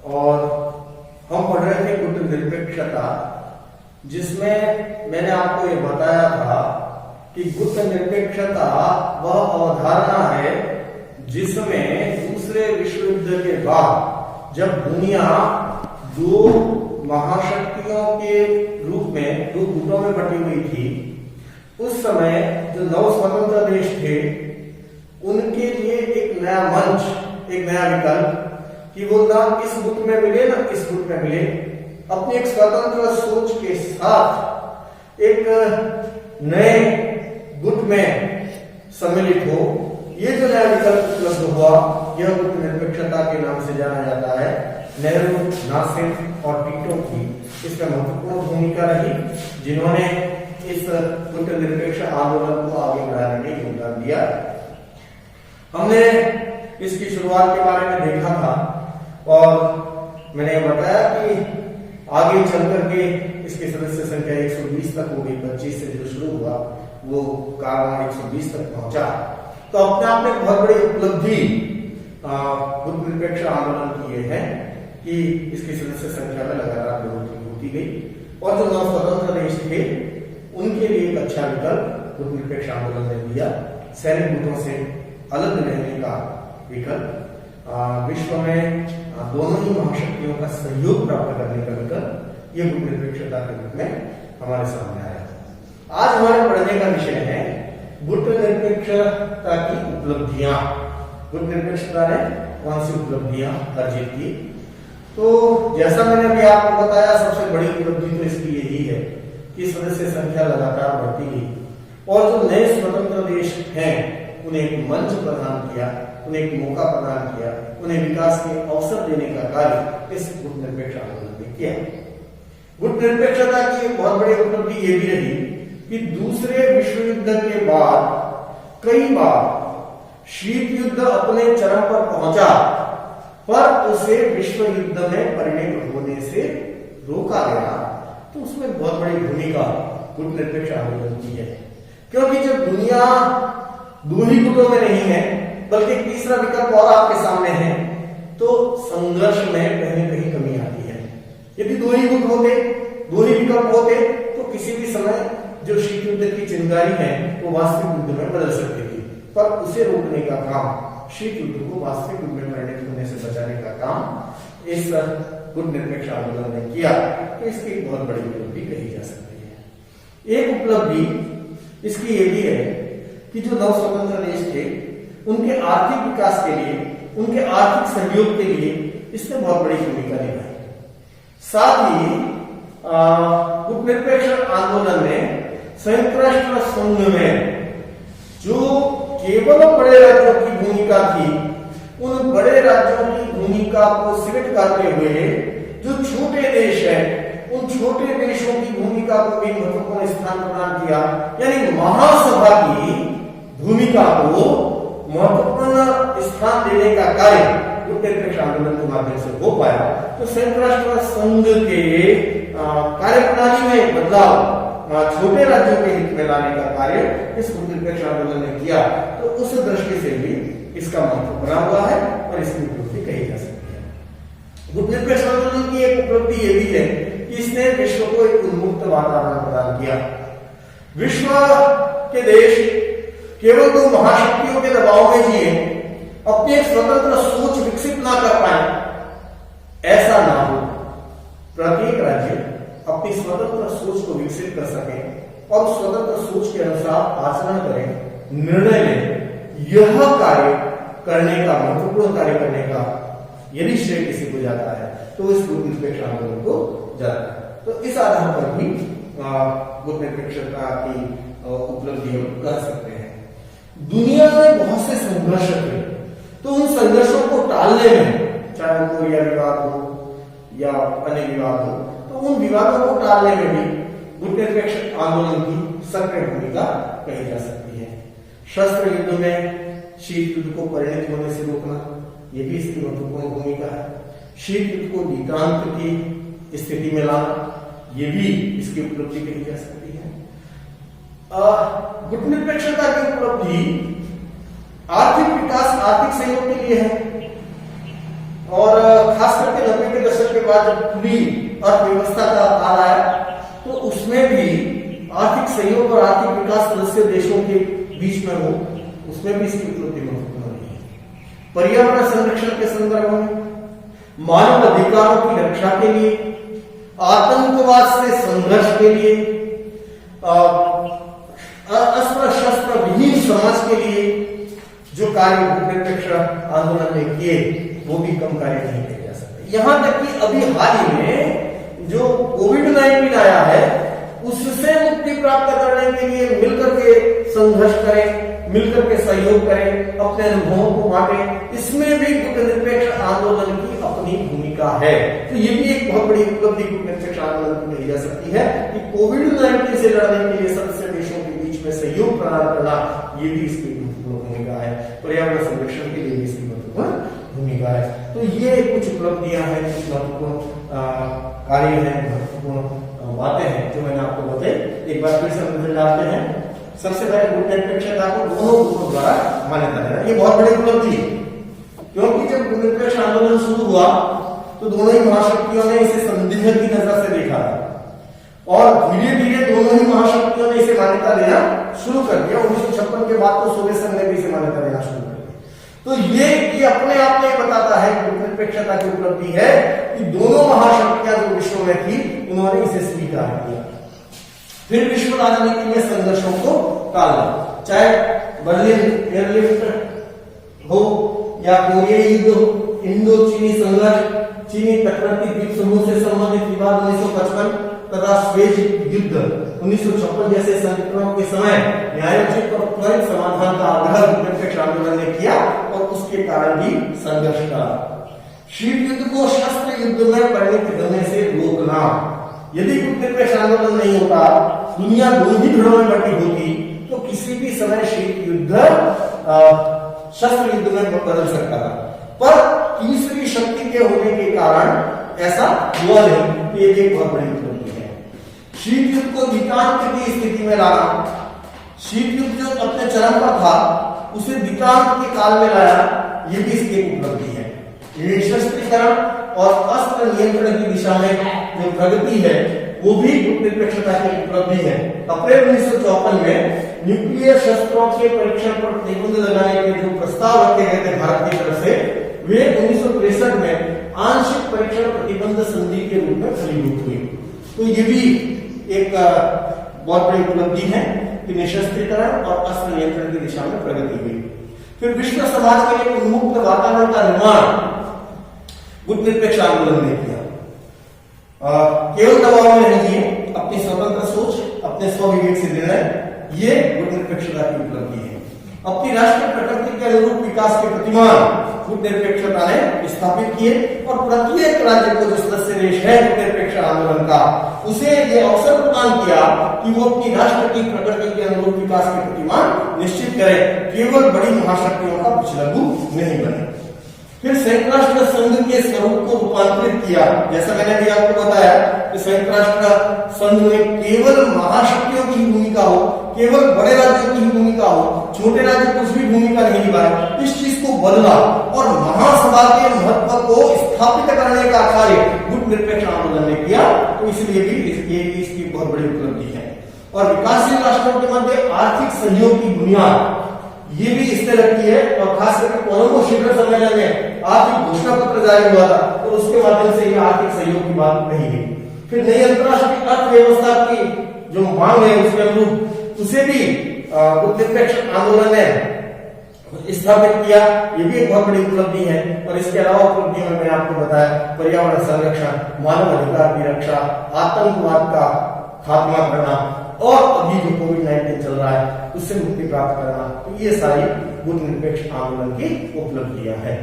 और हम पढ़ रहे थे गुट निरपेक्षता, जिसमें मैंने आपको ये बताया था कि गुट निरपेक्षता वह अवधारणा है जिसमें दूसरे विश्व युद्ध के बाद जब दुनिया दो महाशक्तियों के रूप में दो गुटों में बटी हुई थी, उस समय जो नव स्वतंत्र देश थे उनके लिए एक नया मंच, एक नया विकल्प कि वो ना इस गुट में मिले ना इस गुट में मिले, अपनी एक स्वतंत्र सोच के साथ एक नए गुट में सम्मिलित हो। ये जो नया विकल्प उपलब्ध हुआ यह गुट निरपेक्षता के नाम से जाना जाता है। नेहरू, नासिर और टिटो की इसमें महत्वपूर्ण भूमिका रही, जिन्होंने इस गुट निरपेक्ष आंदोलन को आगे बढ़ाने में योगदान दिया। हमने इसकी शुरुआत के बारे में देखा था और मैंने बताया कि आगे चल करके इसकी सदस्य संख्या 120 तक हो गई। 25 से जो शुरू हुआ वो कारवां 120 तक पहुंचा। तो अपने आप में बहुत बड़ी उपलब्धि गुट निरपेक्ष आंदोलन की ये है कि इसकी सदस्य संख्या में लगातार बढ़ोतरी होती गई और जो नव स्वतंत्र देश थे उनके लिए एक अच्छा विकल्प गुट निरपेक्ष आंदोलन ने दिया। सैनिक गुटों से अलग रहने का विकल्प, विश्व में दोनों ही महाशक्तियों का सहयोग प्राप्त करने का विकल्प, ये गुट निरपेक्षता के रूप में हमारे सामने आया। आज हमारे पढ़ने का विषय है गुट निरपेक्षता की उपलब्धियां। गुट निरपेक्षता ने कौन सी उपलब्धियां अर्जित की? तो जैसा मैंने अभी आपको बताया, सबसे बड़ी उपलब्धि तो इसकी यही है कि सदस्य संख्या लगातार बढ़ती गई और जो नए स्वतंत्र देश हैं उन्हें एक मंच प्रदान किया, उन्हें एक मौका प्रदान किया, उन्हें विकास के अवसर देने का कार्य इस गुट निरपेक्ष आंदोलन ने किया। गुट निरपेक्षता की एक बहुत बड़ी उपलब्धि ये भी रही कि दूसरे विश्व युद्ध के बाद कई बार शीत युद्ध अपने चरम पर पहुंचा, पर उसे विश्व युद्ध में परिणत होने से रोका गया। तो उसमें बहुत बड़ी भूमिका गुट निरपेक्ष आंदोलन की है, क्योंकि जब दुनिया दो ही गुटों में नहीं है बल्कि तीसरा विकल्प और आपके सामने है, तो संघर्ष में कहीं न कहीं कमी आती है। यदि दो ही गुट होते, दो ही विकल्प होते, तो किसी भी समय जो शीत युद्ध की चिंगारी है वो वास्तविक युद्ध में बदल सकती थी, पर उसे रोकने का काम, शीत युद्ध को वास्तविक युद्ध में परिणत होने से बचाने का काम इस गुट निरपेक्ष आंदोलन ने किया। तो इसकी एक बहुत बड़ी उपलब्धि कही जा सकती है। एक उपलब्धि इसकी ये भी है कि जो नव स्वतंत्र देश थे उनके आर्थिक विकास के लिए, उनके आर्थिक सहयोग के लिए इसने बहुत बड़ी भूमिका निभाई। साथ ही गुट निरपेक्ष आंदोलन ने संयुक्त राष्ट्र संघ में जो केवल बड़े राज्यों की भूमिका थी, उन बड़े राज्यों की भूमिका को सिमट करते हुए जो छोटे देश हैं, उन छोटे देशों की भूमिका को भी महत्वपूर्ण स्थान प्रदान किया। यानी महासभा की भूमिका को महत्वपूर्ण स्थान देने का कार्य गुट निरपेक्ष आंदोलन के माध्यम से हो पाया। तो संयुक्त राष्ट्र संघ के कार्यप्रणाली में बदलाव, छोटे राज्यों के हित में लाने का कार्य इस गुट निरपेक्ष आंदोलन ने किया। तो उस दृष्टि से भी इसका महत्व बना हुआ है और इसकी उपलब्धि कही जा सकती है। गुट निरपेक्ष आंदोलन की एक उपलब्धि ये भी है कि इसने विश्व को एक उन्मुक्त वातावरण प्रदान किया। विश्व के देश केवल दो महाशक्तियों के दबाव में जिए, अपनी एक स्वतंत्र सोच विकसित ना कर पाए, ऐसा ना हो। प्रत्येक राज्य अपनी स्वतंत्र सोच को विकसित कर सके और स्वतंत्र सोच के अनुसार आचरण करें, निर्णय लें। यह कार्य करने का, महत्वपूर्ण कार्य करने का यदि श्रेय किसी को जाता है तो इस गुट निरपेक्ष आंदोलन को जाता है। तो इस आधार पर भी गुट निरपेक्षता की उपलब्धि हम कर सकते हैं। दुनिया में बहुत से संघर्ष थे, तो उन संघर्षों को टालने में, चाहे वो कोरिया विवाद हो या अन्य विवाद हो, तो उन विवादों को टालने में भी गुट निरपेक्ष आंदोलन की सक्रिय भूमिका कही जा सकती है। शस्त्र युद्ध में शीत युद्ध को परिणत होने से रोकना, यह भी इसकी महत्वपूर्ण भूमिका है। शीत युद्ध को नितांत की स्थिति में लाना, यह भी इसकी उपलब्धि कही जा सकती है। गुट निरपेक्षता की उपलब्धि आर्थिक विकास, आर्थिक सहयोग के लिए है और खास करके 90 के दशक के बाद जब खुली अर्थव्यवस्था का काल आया तो उसमें भी आर्थिक सहयोग और आर्थिक विकास सदस्य देशों के बीच में हो, उसमें भी इसकी उपलब्धि महत्वपूर्ण रही है। पर्यावरण संरक्षण के संदर्भ में, मानव अधिकारों की रक्षा के लिए, आतंकवाद से संघर्ष के लिए, अस्त्र शस्त्र विहीन समाज के लिए जो कार्य गुटनिरपेक्ष आंदोलन ने किए वो भी कम कार्य नहीं किए जा सकते। यहां तक कि अभी हाल ही में जो कोविड-19 आया है उससे मुक्ति प्राप्त करने के लिए मिलकर के संघर्ष करें, मिलकर के सहयोग करें, अपने अनुभवों को बांटें, इसमें भी गुटनिरपेक्ष आंदोलन की अपनी भूमिका है। तो ये भी एक बहुत बड़ी उपलब्धि गुटनिरपेक्ष आंदोलन की कही जा सकती है कि कोविड-19 से लड़ने के लिए सदस्य देशों के बीच में सहयोग प्रदान करना, ये भी इसकी भूमिका है। पर्यावरण संरक्षण के लिए भी इसकी महत्वपूर्ण भूमिका है। तो ये कुछ उपलब्धियां हैं, कुछ महत्वपूर्ण कार्य हैं, महत्वपूर्ण बातें हैं जो मैंने आपको बताई। एक बार फिर से नजर डालते हैं। सबसे पहले गुटनिरपेक्षता को दोनों गुटों द्वारा मान्यता देना, ये बहुत बड़ी उपलब्धि है, क्योंकि जब गुटनिरपेक्ष आंदोलन शुरू हुआ तो दोनों ही महाशक्तियों ने इसे संदेह की नजर से देखा और धीरे धीरे दोनों ही महाशक्तियों ने इसे मान्यता देना शुरू कर दिया। 1956 के बाद तो सोवियत संघ ने भी इसे मान्यता देना शुरू कर दिया। तो ये अपने आप में बताता है कि गुटनिरपेक्षता की उपलब्धि है कि दोनों महाशक्तियां जो विश्व में थी उन्होंने इसे स्वीकार किया। फिर विश्व राजनीति में संघर्षों को टाला, चाहे बर्लिन एयरलिफ्ट हो या कोरियाई युद्ध हो, इंडो चीनी संघर्ष, चीनी तटवर्ती द्वीप समूह से संबंधित विवाद 1955 तथा स्वेज युद्ध 1956 जैसे संकटों के समय न्यायोचित और त्वरित समाधान का आग्रह गुटनिरपेक्ष आंदोलन ने किया और उसके कारण भी संघर्ष का। शीत युद्ध को शस्त्र युद्ध में परिणत होने से रोकना, यदि गुटनिरपेक्ष आंदोलन नहीं होता, दुनिया दो ही धड़ों में बटी होती, तो किसी भी समय शीत युद्ध शस्त्र युद्ध में बदल सकता था। पर तीसरी शक्ति के होने के कारण ऐसा हुआ नहीं। ये एक बहुत बड़ी उपलब्धि है। शीत युद्ध को द्वितांत की स्थिति में लाना, शीत युद्ध जो अपने चरम पर था उसे द्वितांत के काल में लाया, ये भी इसकी एक उपलब्धि है। निशस्त्रीकरण और अस्त्र नियंत्रण की दिशा में जो प्रगति है वो भी गुटनिरपेक्षता की उपलब्धि है। अप्रैल 1954 में न्यूक्लियर शस्त्रों के परीक्षण पर प्रतिबंध लगाने के जो प्रस्ताव रखे गए थे भारत की तरफ से, वे 1963 में आंशिक परीक्षण प्रतिबंध संधि के रूप में फलीभूत हुई। तो ये भी एक बहुत बड़ी उपलब्धि है कि निशस्त्रीकरण और अस्त्र नियंत्रण की दिशा में प्रगति हुई। फिर विश्व समाज के लिए उन्मुक्त वातावरण का निर्माण गुटनिरपेक्ष आंदोलन ने किया। केवल दबाव में नहीं है, अपनी स्वतंत्र सोच, अपने स्वविवेक से निर्णय, ये गुटनिरपेक्षता की उपलब्धि है। अपनी राष्ट्रीय प्रकृति के अनुरूप विकास के प्रतिमान गुटनिरपेक्षता ने स्थापित किए और प्रत्येक राज्य को जो सदस्य देश है गुटनिरपेक्ष आंदोलन का, उसे ये अवसर प्रदान किया कि वो अपनी राष्ट्र की प्रकृति के अनुरूप विकास के प्रतिमान निश्चित करे, केवल बड़ी महाशक्तियों का पिछलग्गू नहीं बने। फिर संयुक्त राष्ट्र संघ के स्वरूप को रूपांतरित किया। जैसा मैंने भी आपको बताया कि संयुक्त राष्ट्र संघ में केवल महाशक्तियों की भूमिका हो, केवल बड़े राज्यों की भूमिका हो, छोटे राज्य कुछ भी भूमिका नहीं निभाए, इस चीज को बदला और महासभा के महत्व को स्थापित करने का कार्य गुटनिरपेक्ष आंदोलन ने किया। तो इसलिए भी इसकी बहुत बड़ी उपलब्धि है। और विकासशील राष्ट्रों के मध्य आर्थिक सहयोग की बुनियाद ये भी इस तरह की है और खास करके कोलंबो शिखर सम्मेलन में आर्थिक घोषणा पत्र जारी हुआ था और उसके माध्यम से ये आर्थिक सहयोग की बात कही गई। फिर नई अंतरराष्ट्रीय अर्थव्यवस्था की जो मांग है उसके अनुरूप उसे भी गुटनिरपेक्ष आंदोलन ने स्थापित किया। ये भी एक बहुत बड़ी उपलब्धि है। और इसके अलावा उपलब्धियों में मैंने आपको बताया पर्यावरण संरक्षण, मानव अधिकार की रक्षा, आतंकवाद का खात्मा करना और अभी जो कोविड-19 चल रहा है उससे मुक्ति प्राप्त करना, तो ये सारी गुटनिरपेक्ष आंदोलन की उपलब्धियां हैं।